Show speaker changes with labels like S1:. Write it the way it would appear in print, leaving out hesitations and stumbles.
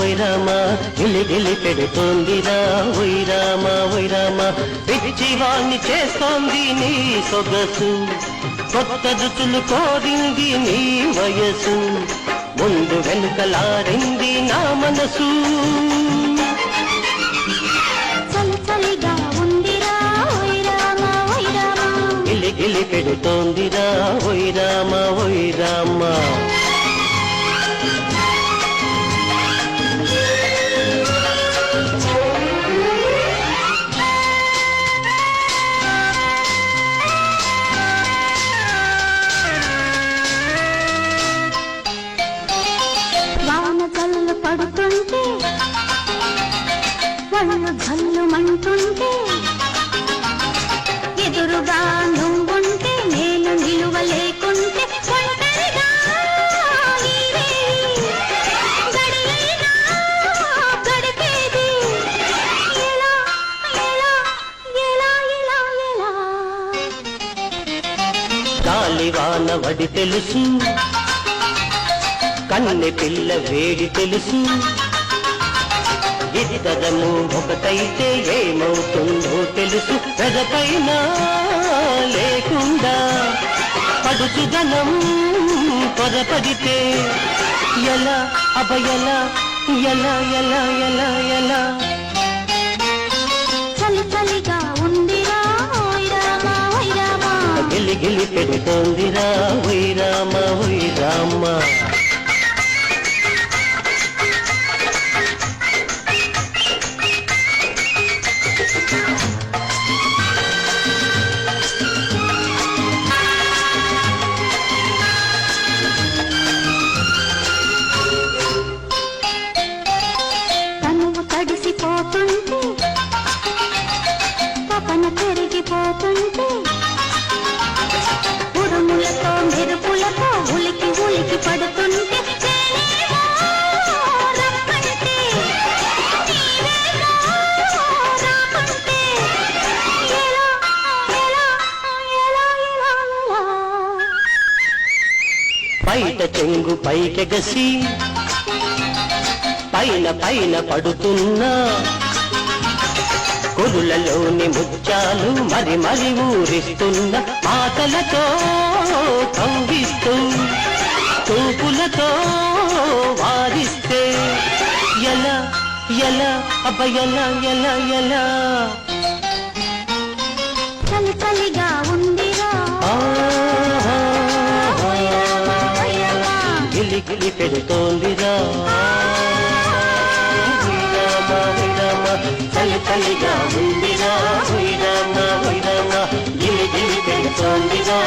S1: ఓయ్ రామ గిలి గిలి పెడుతోందిరా ఓయ్ రామ ఓయ్ రామ పిచ్చివాణ్ణి చేస్తోంది నీ సొగసు కొత్త రుచులు కోరింది నీ వయసు ముందు వెనుకలాడింది నా మనసు
S2: చలి చలిగా ఉందిరా ఓయ్ రామ ఓయ్ రామ
S1: గిలి గిలి పెడుతోందిరా ఓయ్ రామ ఓయ్ రామ
S2: పడుతుంటే వాళ్ళు జల్లుమంటుంటే ఎదురుగా నువ్వుంటే నేను నిలువ లేకుంటే గడిపేది ఎలా ఎలా ఎలా ఎలా ఎలా
S1: గాలివాన వడి తెలుసు కన్నె పిల్ల వేడి తెలుసు ఇద్దరము ఒకటైతే ఏమవుతుందో తెలుసు పెదపైన లేకుండా పడుచుదనం పొరపడితే ఎలా అభయలా ఎలా ఎలా ఎలా ఎలా
S2: చలి చలిగా ఉందిరా ఓయ్ రామ ఓయ్ రామ
S1: గిలి గిలి పెడుతోందిరా ఓయ్ రామ ఓయ్ రామ
S2: తడిసిపోతుంటే పపన పెరిగిపోతుంటే ఉరుములతో మెరుపులతో ఉలికి ఉలికి పడుతుంటే
S1: బయట చెంగు పైకెగసి పైన పైన పడుతున్నా కురులలోని ముత్యాలు మరి మరి ఊరిస్తున్న మాటలతో కవ్విస్తూ చూపులతో వారిస్తే ఎలా ఎలా అభయలా ఎలా ఎలా
S2: చలి చలిగా ఉందిరా
S1: గిలి గిలి పెడుతోందిరా చలి చలిగా ఉందిరా గిలి గిలి పెడుతోందిరా